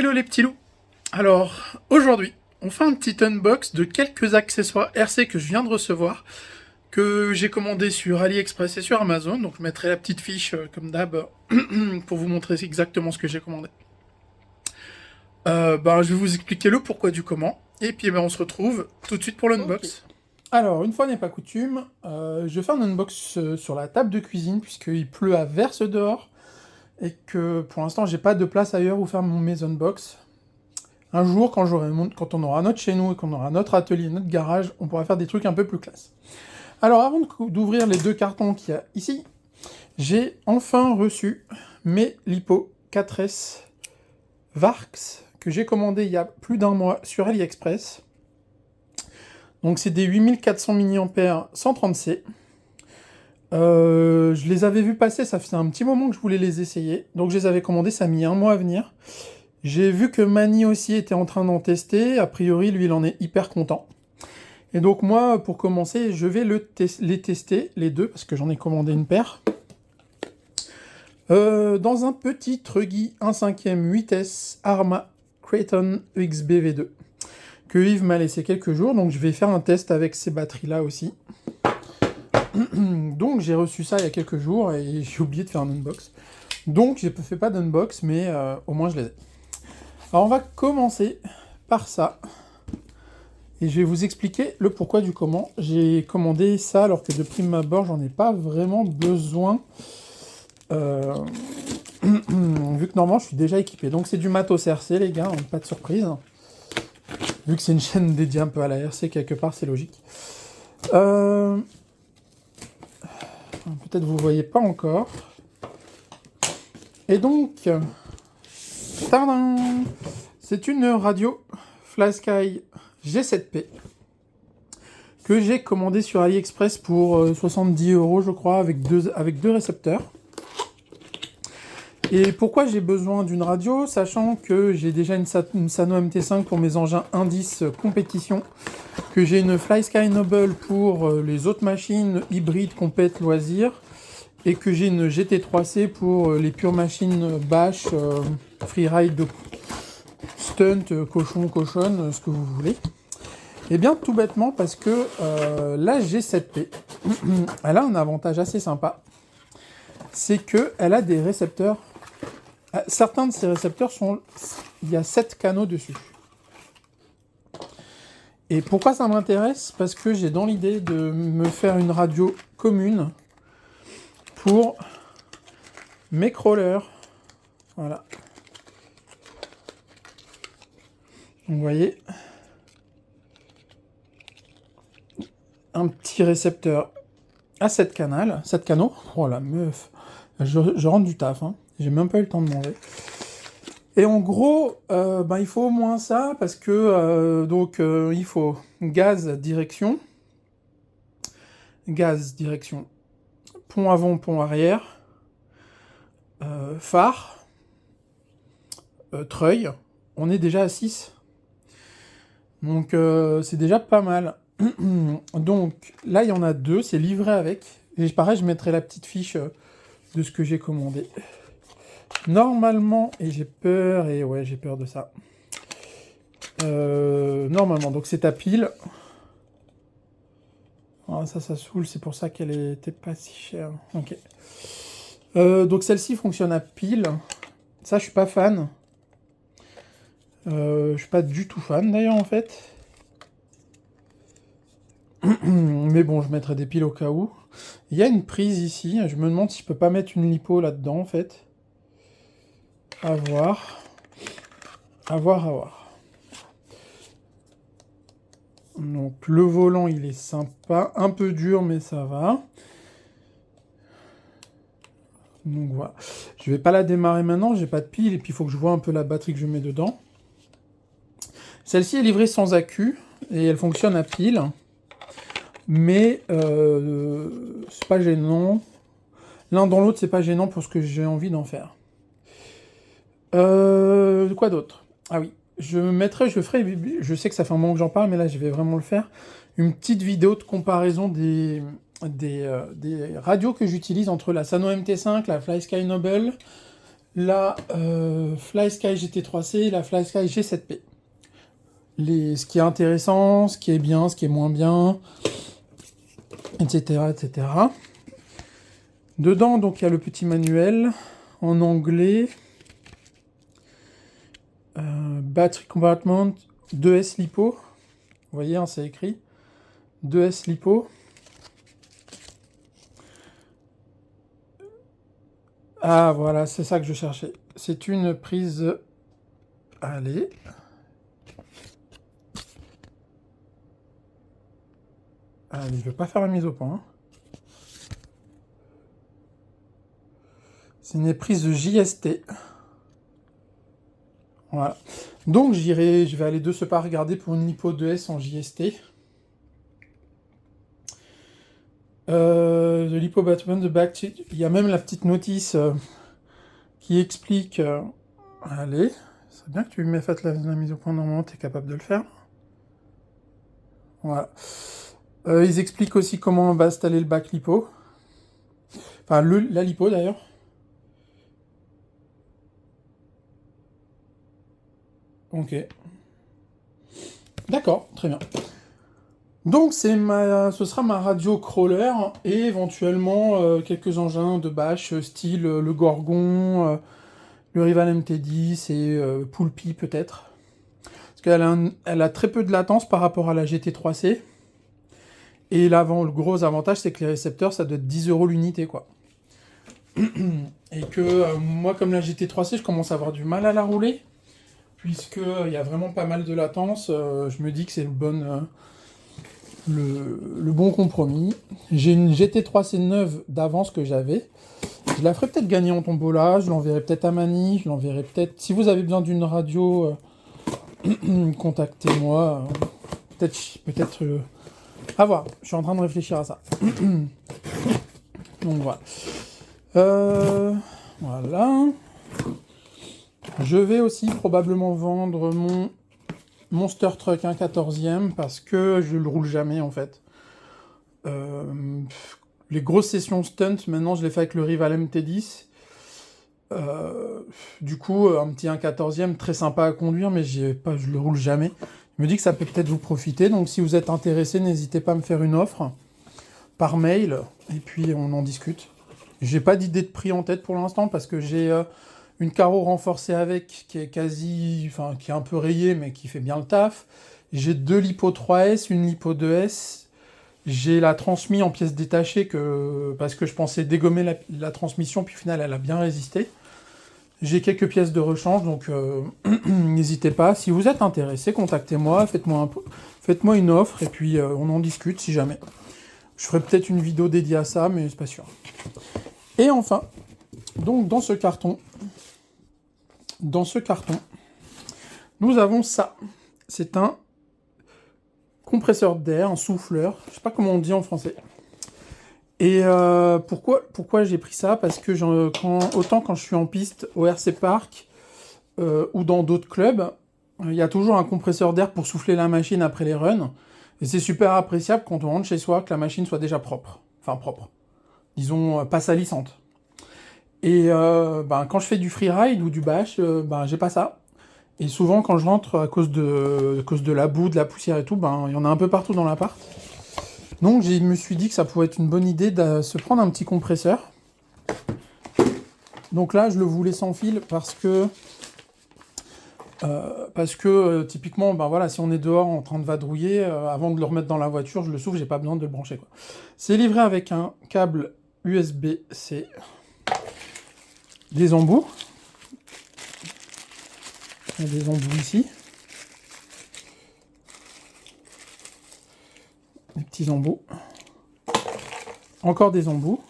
Hello les petits loups. Alors, aujourd'hui, on fait un petit unbox de quelques accessoires RC que je viens de recevoir, que j'ai commandé sur AliExpress et sur Amazon. Donc je mettrai la petite fiche, comme d'hab, pour vous montrer exactement ce que j'ai commandé. Je vais vous expliquer le pourquoi du comment, et puis on se retrouve tout de suite pour l'unbox. Ok. Alors, une fois n'est pas coutume, je vais faire un unbox sur la table de cuisine, puisqu'il pleut à verse dehors, et que pour l'instant j'ai pas de place ailleurs où faire mes unbox. Un jour, quand on aura notre chez nous et qu'on aura notre atelier, notre garage, on pourra faire des trucs un peu plus classe. Alors avant d'ouvrir les deux cartons qu'il y a ici, j'ai enfin reçu mes Lipo 4S Varx que j'ai commandé il y a plus d'un mois sur AliExpress. Donc c'est des 8400 mAh 130C. Je les avais vus passer, ça faisait un petit moment que je voulais les essayer. Donc je les avais commandés, ça a mis un mois à venir. J'ai vu que Mani aussi était en train d'en tester. A priori, lui, il en est hyper content. Et donc moi, pour commencer, je vais les tester, les deux, parce que j'en ai commandé une paire. Dans un petit Truggy 1/5e 8S Arma Kraton XBV2, que Yves m'a laissé quelques jours. Donc je vais faire un test avec ces batteries-là aussi. Donc j'ai reçu ça il y a quelques jours et j'ai oublié de faire un unbox. Donc j'ai fait pas d'unbox, mais au moins je les ai. Alors on va commencer par ça. Et je vais vous expliquer le pourquoi du comment. J'ai commandé ça alors que de prime abord, j'en ai pas vraiment besoin. Vu que normalement, je suis déjà équipé. Donc c'est du matos RC, les gars, pas de surprise. Vu que c'est une chaîne dédiée un peu à la RC, quelque part, c'est logique. Peut-être vous voyez pas encore. Et donc... Tadam ! C'est une radio FlySky G7P que j'ai commandé sur AliExpress pour 70 € je crois, avec deux récepteurs. Et pourquoi j'ai besoin d'une radio, sachant que j'ai déjà une Sano MT5 pour mes engins indices compétition, que j'ai une FlySky Noble pour les autres machines hybrides compète loisirs, et que j'ai une GT3C pour les pures machines bash, freeride, stunt, cochonne, ce que vous voulez. Et bien tout bêtement parce que la G7P, elle a un avantage assez sympa, c'est qu'elle a des récepteurs. Certains de ces récepteurs il y a 7 canaux dessus. Et pourquoi ça m'intéresse? Parce que j'ai dans l'idée de me faire une radio commune pour mes crawlers. Voilà. Donc, vous voyez, un petit récepteur à 7 canaux. Oh la meuf, je rentre du taf, hein. J'ai même pas eu le temps de manger. Et en gros, il faut au moins ça, parce que il faut gaz, direction, pont avant, pont arrière, phare, treuil. On est déjà à 6. Donc c'est déjà pas mal. Donc là, il y en a 2, c'est livré avec. Et pareil, je mettrai la petite fiche de ce que j'ai commandé. Normalement, et j'ai peur de ça. Normalement, donc c'est à pile. Ah, ça saoule, c'est pour ça qu'elle était pas si chère. Ok. Donc celle-ci fonctionne à pile. Ça, je suis pas fan. Je suis pas du tout fan d'ailleurs en fait. Mais bon, je mettrai des piles au cas où. Il y a une prise ici. Je me demande si je peux pas mettre une lipo là-dedans en fait. À voir. Donc le volant il est sympa. Un peu dur mais ça va. Donc voilà. Je vais pas la démarrer maintenant. J'ai pas de pile. Et puis il faut que je vois un peu la batterie que je mets dedans. Celle-ci est livrée sans accu. Et elle fonctionne à pile. Mais c'est pas gênant. L'un dans l'autre, c'est pas gênant pour ce que j'ai envie d'en faire. Quoi d'autre? Ah oui, je sais que ça fait un moment que j'en parle, mais là, je vais vraiment le faire. Une petite vidéo de comparaison des radios que j'utilise entre la Sano MT5, la FlySky Noble, la FlySky GT3C et la FlySky G7P. Ce qui est intéressant, ce qui est bien, ce qui est moins bien, etc. etc. Dedans, donc, il y a le petit manuel en anglais. Battery compartment 2S LiPo. Vous voyez, hein, c'est écrit 2S LiPo. Ah, voilà, c'est ça que je cherchais. C'est une prise... Allez. Allez, je ne vais pas faire la mise au point. Hein. C'est une prise de JST. Voilà. Donc, je vais aller de ce pas regarder pour une LiPo 2S en JST. De LiPo Batman de back. Il y a même la petite notice qui explique... allez, c'est bien que tu m'aies fait la mise au point, normalement tu es capable de le faire. Voilà. Ils expliquent aussi comment on va installer le back LiPo. Enfin, la LiPo d'ailleurs. Ok. D'accord, très bien. Donc ce sera ma radio crawler et éventuellement quelques engins de bâche style le Gorgon, le Rival MT10 et Poulpi peut-être. Parce qu'elle a très peu de latence par rapport à la GT3C. Et le gros avantage c'est que les récepteurs ça doit être 10 € l'unité quoi. Et que moi comme la GT3C je commence à avoir du mal à la rouler. Puisqu'il y a vraiment pas mal de latence, je me dis que c'est le bon compromis. J'ai une GT3C neuve d'avance que j'avais. Je la ferai peut-être gagner en tombola, je l'enverrai peut-être à Mani, je l'enverrai peut-être... Si vous avez besoin d'une radio, contactez-moi. Peut-être... à voir, je suis en train de réfléchir à ça. Donc voilà. Voilà. Je vais aussi probablement vendre mon Monster Truck 1/14e parce que je le roule jamais en fait. Les grosses sessions stunt, maintenant je les fais avec le Rival MT10. Du coup, un petit 1/14e très sympa à conduire, mais je le roule jamais. Je me dis que ça peut peut-être vous profiter, donc si vous êtes intéressé, n'hésitez pas à me faire une offre par mail et puis on en discute. J'ai pas d'idée de prix en tête pour l'instant parce que j'ai une carreau renforcée avec qui est qui est un peu rayée mais qui fait bien le taf. J'ai 2 LiPo 3S, une LiPo 2S. J'ai la transmise en pièces détachées parce que je pensais dégommer la transmission, puis au final elle a bien résisté. J'ai quelques pièces de rechange, donc n'hésitez pas. Si vous êtes intéressé, contactez-moi, faites-moi une offre, et puis on en discute si jamais. Je ferai peut-être une vidéo dédiée à ça, mais c'est pas sûr. Et enfin, donc dans ce carton, nous avons ça. C'est un compresseur d'air, un souffleur, je sais pas comment on dit en français. Et pourquoi j'ai pris ça? Parce que autant quand je suis en piste au RC Park ou dans d'autres clubs, il y a toujours un compresseur d'air pour souffler la machine après les runs. Et c'est super appréciable quand on rentre chez soi que la machine soit déjà propre. Enfin propre. Disons pas salissante. Et quand je fais du freeride ou du bash, j'ai pas ça. Et souvent quand je rentre à cause de la boue, de la poussière et tout, il y en a un peu partout dans l'appart. Donc je me suis dit que ça pourrait être une bonne idée de se prendre un petit compresseur. Donc là, je le voulais sans fil parce que typiquement, si on est dehors en train de vadrouiller, avant de le remettre dans la voiture, je le souffle, j'ai pas besoin de le brancher, quoi. C'est livré avec un câble USB-C, des embouts. Il y a des embouts ici. Des petits embouts. Encore des embouts.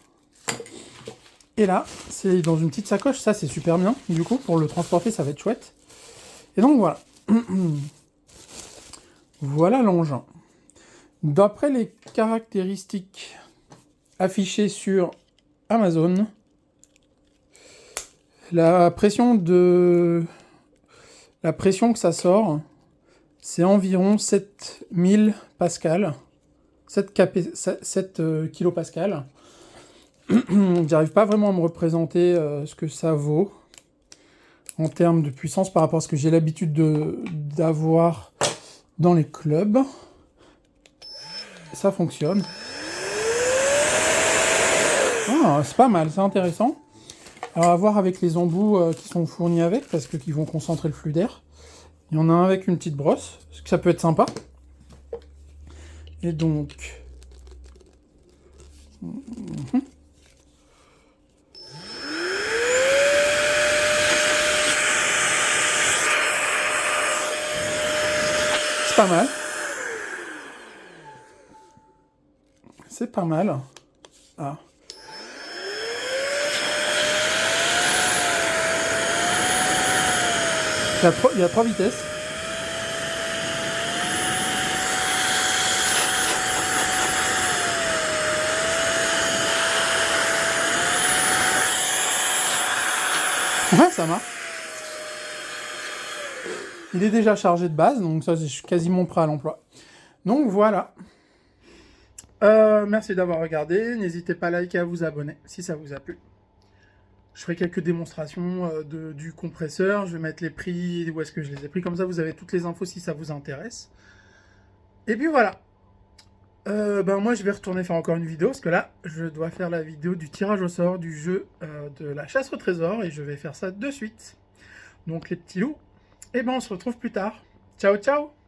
Et là, c'est dans une petite sacoche, ça c'est super bien, du coup, pour le transporter, ça va être chouette. Et donc voilà. Voilà l'engin. D'après les caractéristiques affichées sur Amazon, la pression que ça sort, c'est environ 7000 pascal, 7 kilopascal. J'arrive pas vraiment à me représenter ce que ça vaut. en termes de puissance par rapport à ce que j'ai l'habitude d'avoir dans les clubs. Ça fonctionne. Ah, c'est pas mal, c'est intéressant. Alors à voir avec les embouts qui sont fournis avec, parce que qui vont concentrer le flux d'air. Il y en a un avec une petite brosse, parce que ça peut être sympa. Et donc... C'est pas mal. C'est pas mal. Ah. Il y a 3 vitesses. Ouais, ça marche. Il est déjà chargé de base, donc ça, je suis quasiment prêt à l'emploi. Donc voilà. Merci d'avoir regardé. N'hésitez pas à liker et à vous abonner si ça vous a plu. Je ferai quelques démonstrations du compresseur. Je vais mettre les prix, où est-ce que je les ai pris. Comme ça, vous avez toutes les infos si ça vous intéresse. Et puis voilà. Moi, je vais retourner faire encore une vidéo. Parce que là, je dois faire la vidéo du tirage au sort du jeu de la chasse au trésor. Et je vais faire ça de suite. Donc les petits loups. Et on se retrouve plus tard. Ciao, ciao!